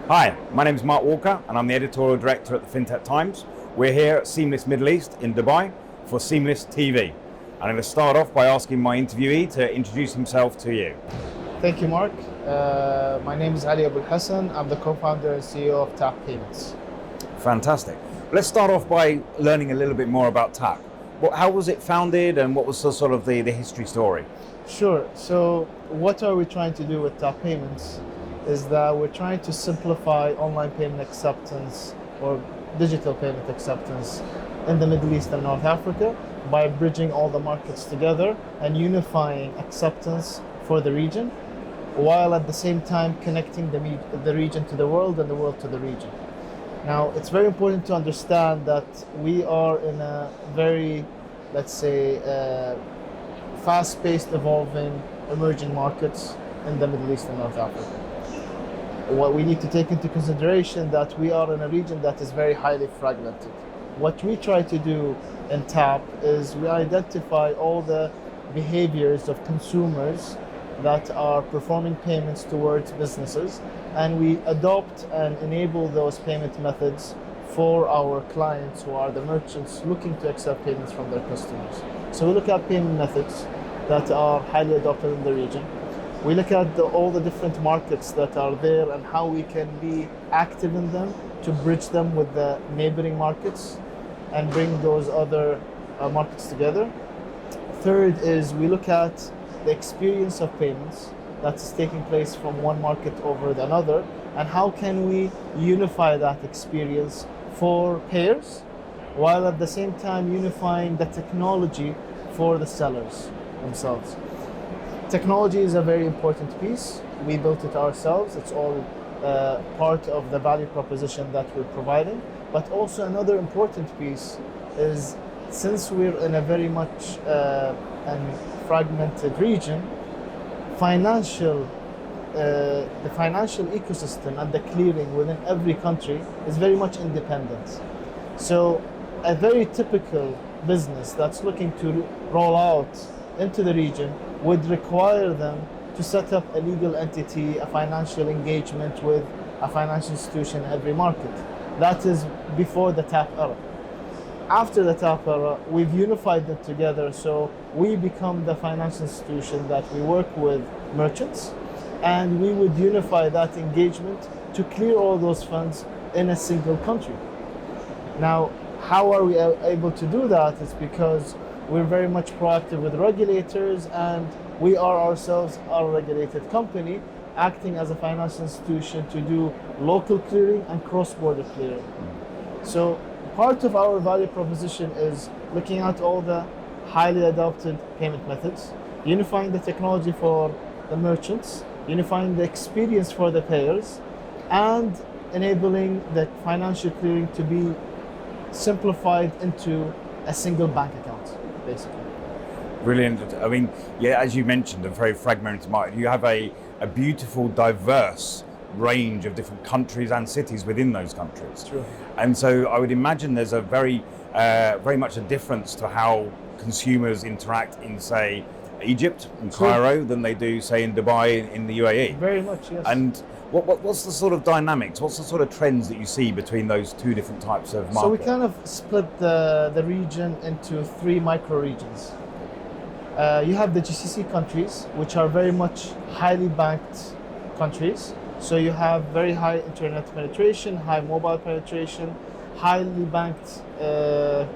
Hi, my name is Mark Walker and I'm the editorial director at the FinTech Times. We're here at Seamless Middle East in Dubai for Seamless TV. I'm going to start off by asking my interviewee to introduce himself to you. Thank you, Mark. My name is Ali Abulhasan. I'm the co-founder and CEO of TAP Payments. Fantastic. Let's start off by learning a little bit more about TAP. How was it founded and what was the sort of the history story? Sure. So what are we trying to do with TAP Payments is that we're trying to simplify online payment acceptance or digital payment acceptance in the Middle East and North Africa by bridging all the markets together and unifying acceptance for the region, while at the same time connecting the region to the world and the world to the region. Now, it's very important to understand that we are in a very, let's say, fast-paced, evolving, emerging markets in the Middle East and North Africa. What we need to take into consideration that we are in a region that is very highly fragmented. What we try to do in TAP is we identify all the behaviors of consumers that are performing payments towards businesses, and we adopt and enable those payment methods for our clients who are the merchants looking to accept payments from their customers. So we look at payment methods that are highly adopted in the region. We look at all the different markets that are there and how we can be active in them to bridge them with the neighboring markets and bring those other markets together. Third is we look at the experience of payments that is taking place from one market over another, and how can we unify that experience for payers while at the same time unifying the technology for the sellers themselves. Technology is a very important piece. We built it ourselves. It's all part of the value proposition that we're providing. But also another important piece is, since we're in a very much fragmented region, the financial ecosystem and the clearing within every country is very much independent. So a very typical business that's looking to roll out into the region would require them to set up a legal entity, a financial engagement with a financial institution in every market. That is before the TAP era. After the TAP era, we've unified them together, so we become the financial institution that we work with merchants, and we would unify that engagement to clear all those funds in a single country. Now, how are we able to do that? It's because we're very much proactive with regulators, and we are ourselves a regulated company acting as a financial institution to do local clearing and cross-border clearing. So part of our value proposition is looking at all the highly adopted payment methods, unifying the technology for the merchants, unifying the experience for the payers, and enabling the financial clearing to be simplified into a single bank account, basically. Brilliant. I mean, yeah, as you mentioned, a very fragmented market. You have a beautiful, diverse range of different countries and cities within those countries. True. And so I would imagine there's a very much a difference to how consumers interact in, say, Egypt and Cairo than they do, say, in Dubai, in the UAE. Very much, yes. And what's the sort of dynamics? What's the sort of trends that you see between those two different types of markets? So we kind of split the region into three micro regions. You have the GCC countries, which are very much highly banked countries. So you have very high internet penetration, high mobile penetration, highly banked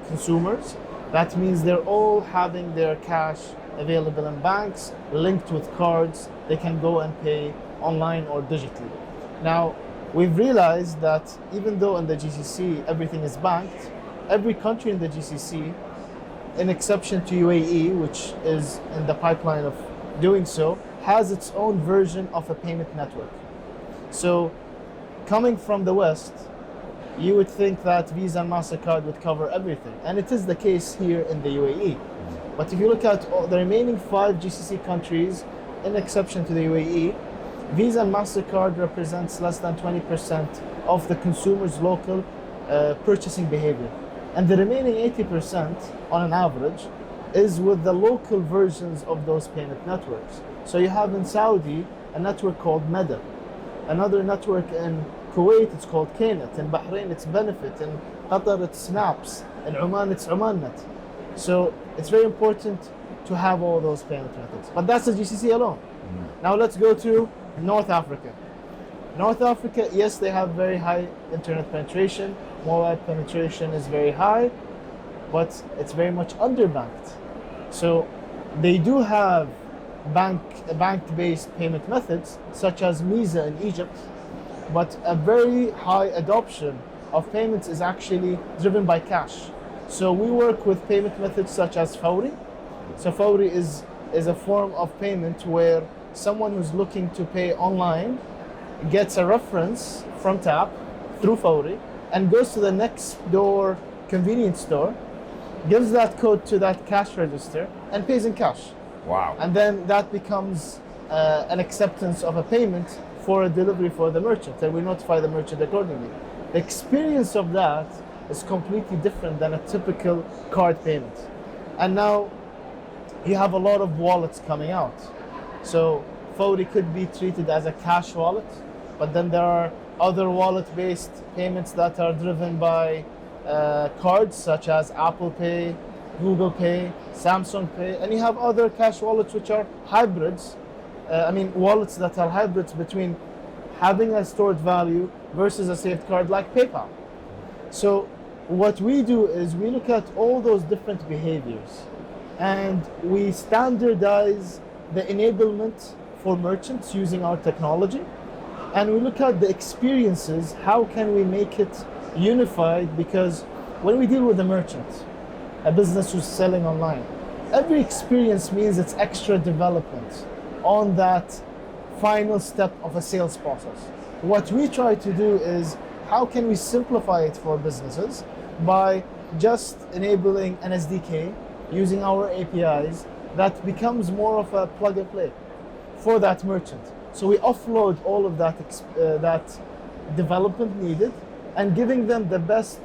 consumers. That means they're all having their cash available in banks, linked with cards. They can go and pay online or digitally. Now, we've realized that even though in the GCC everything is banked, every country in the GCC, in exception to UAE, which is in the pipeline of doing so, has its own version of a payment network. So, coming from the West, you would think that Visa and MasterCard would cover everything, and it is the case here in the UAE. But if you look at the remaining 5 GCC countries, in exception to the UAE, Visa and MasterCard represents less than 20% of the consumer's local purchasing behavior. And the remaining 80%, on an average, is with the local versions of those payment networks. So you have in Saudi a network called MENA, another network in Kuwait, it's called Knet. In Bahrain, it's Benefit. In Qatar, it's Snaps. In Oman, it's OmanNet. So it's very important to have all those payment methods. But that's the GCC alone. Now let's go to North Africa. North Africa, yes, they have very high internet penetration. Mobile penetration is very high, but it's very much underbanked. So they do have bank-based payment methods, such as Visa in Egypt, but a very high adoption of payments is actually driven by cash. So we work with payment methods such as Fawri. So Fawri is a form of payment where someone who's looking to pay online gets a reference from Tap through Fawri and goes to the next door convenience store, gives that code to that cash register and pays in cash. Wow. And then that becomes an acceptance of a payment for a delivery for the merchant, and we notify the merchant accordingly. The experience of that is completely different than a typical card payment. And now you have a lot of wallets coming out. So Fawri could be treated as a cash wallet, but then there are other wallet-based payments that are driven by cards such as Apple Pay, Google Pay, Samsung Pay, and you have other cash wallets which are hybrids. Wallets that are hybrids between having a stored value versus a saved card like PayPal. So what we do is we look at all those different behaviors and we standardize the enablement for merchants using our technology, and we look at the experiences, how can we make it unified, because when we deal with a merchant, a business who's selling online, every experience means it's extra development on that final step of a sales process. What we try to do is how can we simplify it for businesses by just enabling an SDK using our APIs that becomes more of a plug and play for that merchant. So we offload all of that development needed and giving them the best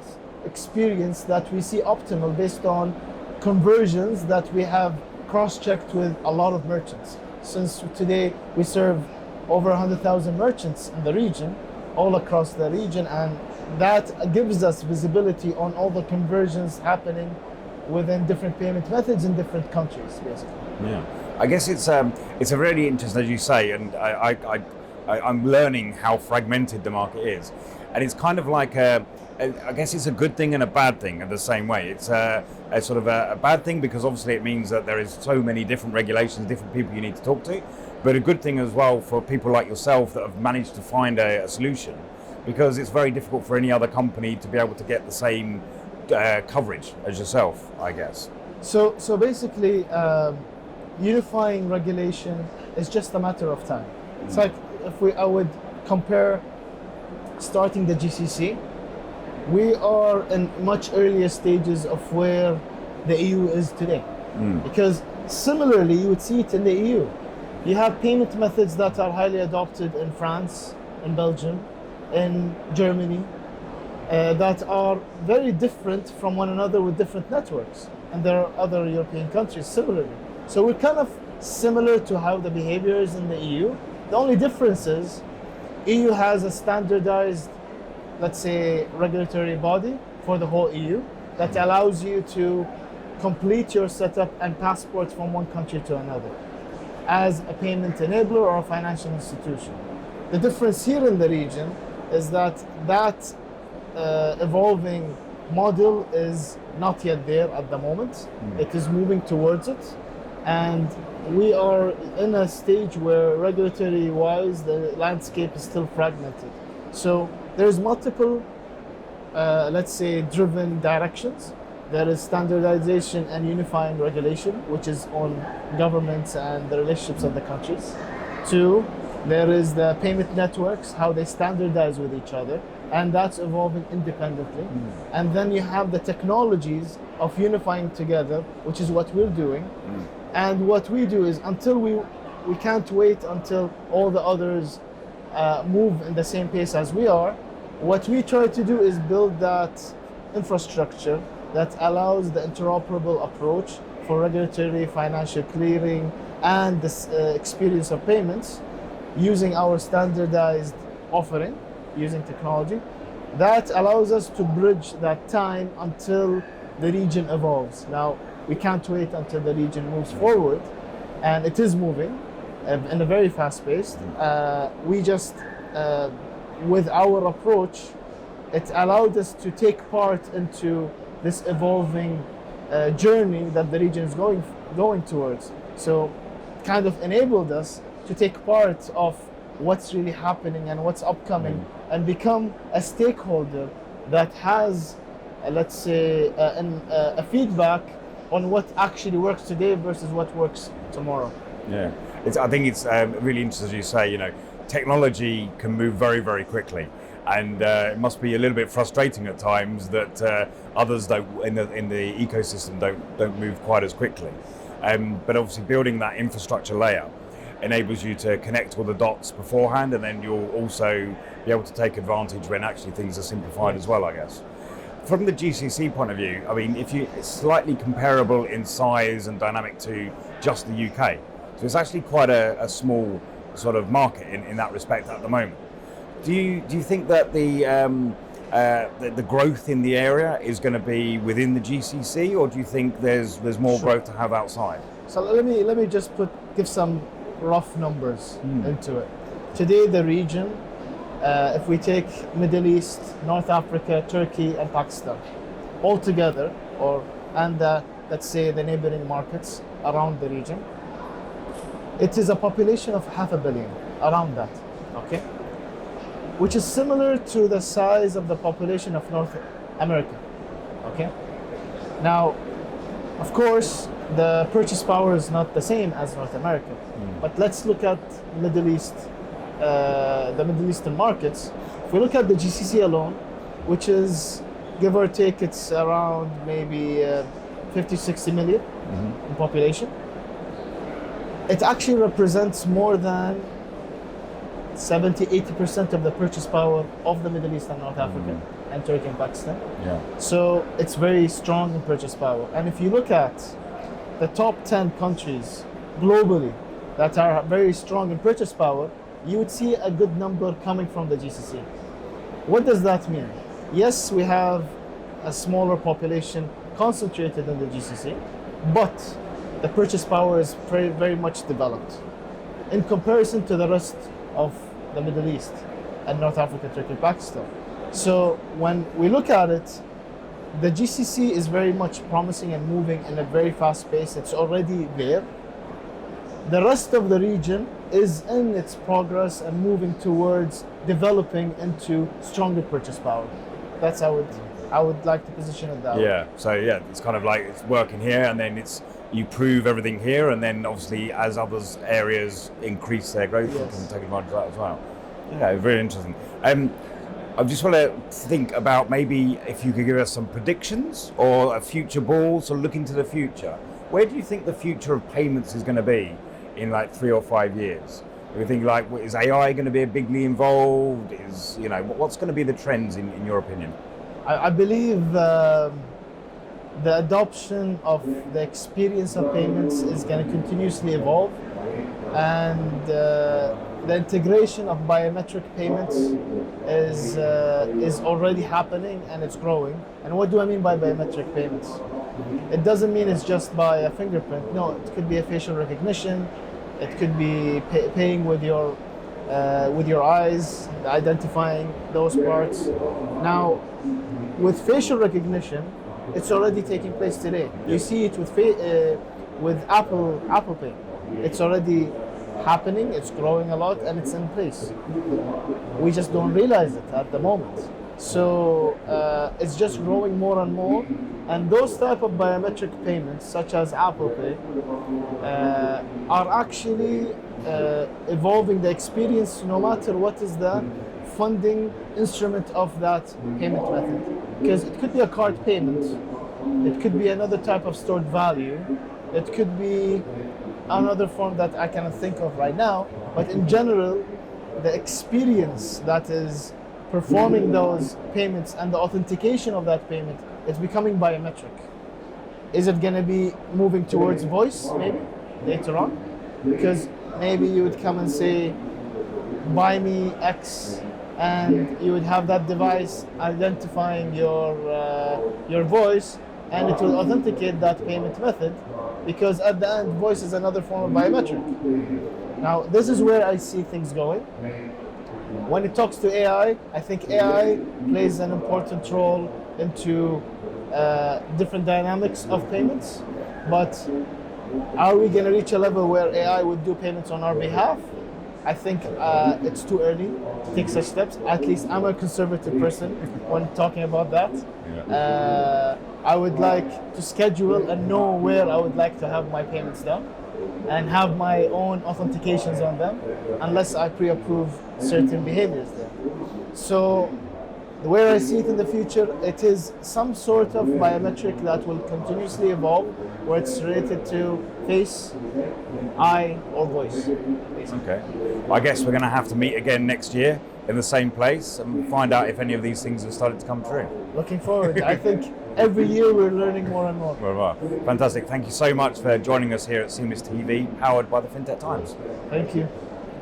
experience that we see optimal based on conversions that we have cross-checked with a lot of merchants. Since today we serve over 100,000 merchants in the region, all across the region, and that gives us visibility on all the conversions happening within different payment methods in different countries, basically. Yeah, I guess it's a really interesting, as you say, and I'm learning how fragmented the market is, and it's kind of like I guess it's a good thing and a bad thing in the same way. It's a sort of a bad thing because obviously it means that there is so many different regulations, different people you need to talk to, but a good thing as well for people like yourself that have managed to find a solution, because it's very difficult for any other company to be able to get the same coverage as yourself, I guess. So basically, unifying regulation is just a matter of time. It's like I would compare starting the GCC, we are in much earlier stages of where the EU is today. Because similarly, you would see it in the EU. You have payment methods that are highly adopted in France, in Belgium, in Germany, that are very different from one another with different networks. And there are other European countries similarly. So we're kind of similar to how the behavior is in the EU. The only difference is EU has a standardized, let's say, regulatory body for the whole EU that allows you to complete your setup and passport from one country to another as a payment enabler or a financial institution. The difference here in the region is that evolving model is not yet there at the moment. It is moving towards it, and we are in a stage where regulatory wise the landscape is still fragmented. So there's multiple let's say driven directions. There is standardization and unifying regulation, which is on governments and the relationships of the countries. 2, there is the payment networks, how they standardize with each other, and that's evolving independently. And then you have the technologies of unifying together, which is what we're doing. And what we do is until we can't wait until all the others move in the same pace as we are. What we try to do is build that infrastructure that allows the interoperable approach for regulatory, financial clearing, and the experience of payments using our standardized offering, using technology. That allows us to bridge that time until the region evolves. Now, we can't wait until the region moves forward, and it is moving in a very fast pace. We just, with our approach, it allowed us to take part into this evolving journey that the region is going towards. So, kind of enabled us to take part of what's really happening and what's upcoming, and become a stakeholder that has, let's say, a feedback on what actually works today versus what works tomorrow. Yeah, I think it's really interesting, as you say. You know, technology can move very, very quickly, and it must be a little bit frustrating at times that others don't in the ecosystem don't move quite as quickly. But obviously, building that infrastructure layer enables you to connect all the dots beforehand, and then you'll also be able to take advantage when actually things are simplified as well, I guess. From the GCC point of view, I mean, it's slightly comparable in size and dynamic to just the UK. So it's actually quite a small sort of market in that respect at the moment. Do you think that the growth in the area is going to be within the GCC, or do you think there's more growth to have outside? So let me just give some rough numbers into it. Today, the region, if we take Middle East, North Africa, Turkey, and Pakistan, all together, and let's say the neighboring markets around the region, it is a population of 500 million, around that, okay? Which is similar to the size of the population of North America, okay? Now, of course, the purchase power is not the same as North America, but let's look at Middle East, the Middle Eastern markets. If we look at the GCC alone, which is, give or take, it's around maybe 50, 60 million in population. It actually represents more than 70, 80% of the purchase power of the Middle East and North Africa and Turkey and Pakistan. Yeah. So it's very strong in purchase power. And if you look at the top 10 countries globally that are very strong in purchase power, you would see a good number coming from the GCC. What does that mean? Yes, we have a smaller population concentrated in the GCC, but the purchase power is very, very much developed in comparison to the rest of the Middle East and North Africa, Turkey, Pakistan. So when we look at it, the GCC is very much promising and moving in a very fast pace. It's already there. The rest of the region is in its progress and moving towards developing into stronger purchase power. That's how I would like to position it that way. Yeah, so yeah, it's kind of like it's working here, and then you prove everything here, and then obviously as others areas increase their growth, you can take advantage of that as well. Yeah, very interesting. I just want to think about maybe if you could give us some predictions or a future ball, so look into the future. Where do you think the future of payments is going to be in like 3 or 5 years? Do you think like, is AI going to be bigly involved? What's going to be the trends in your opinion? I believe the adoption of the experience of payments is going to continuously evolve, and the integration of biometric payments is already happening and it's growing. And what do I mean by biometric payments? It doesn't mean it's just by a fingerprint. No, it could be a facial recognition. It could be paying with your eyes, identifying those parts. Now, with facial recognition, it's already taking place today. You see it with Apple Pay. It's already happening, it's growing a lot, and it's in place. We just don't realize it at the moment. So it's just growing more and more. And those type of biometric payments, such as Apple Pay, are actually evolving the experience no matter what is the funding instrument of that payment method. Because it could be a card payment, it could be another type of stored value, it could be another form that I cannot think of right now, but in general, the experience that is performing those payments and the authentication of that payment is becoming biometric. Is it going to be moving towards voice maybe later on? Because maybe you would come and say, buy me X and you would have that device identifying your voice, and it will authenticate that payment method, because at the end, voice is another form of biometric. Now, this is where I see things going. When it talks to AI, I think AI plays an important role into different dynamics of payments, but are we going to reach a level where AI would do payments on our behalf? I think it's too early to take such steps. At least I'm a conservative person when talking about that. I would like to schedule and know where I would like to have my payments done and have my own authentications on them, unless I pre-approve certain behaviors there. So where I see it in the future, it is some sort of biometric that will continuously evolve, where it's related to face, eye, or voice. Okay. Well, I guess we're going to have to meet again next year in the same place and find out if any of these things have started to come true. Looking forward. I think every year we're learning more and more. Well, fantastic. Thank you so much for joining us here at Seamless TV, powered by the FinTech Times. Thank you.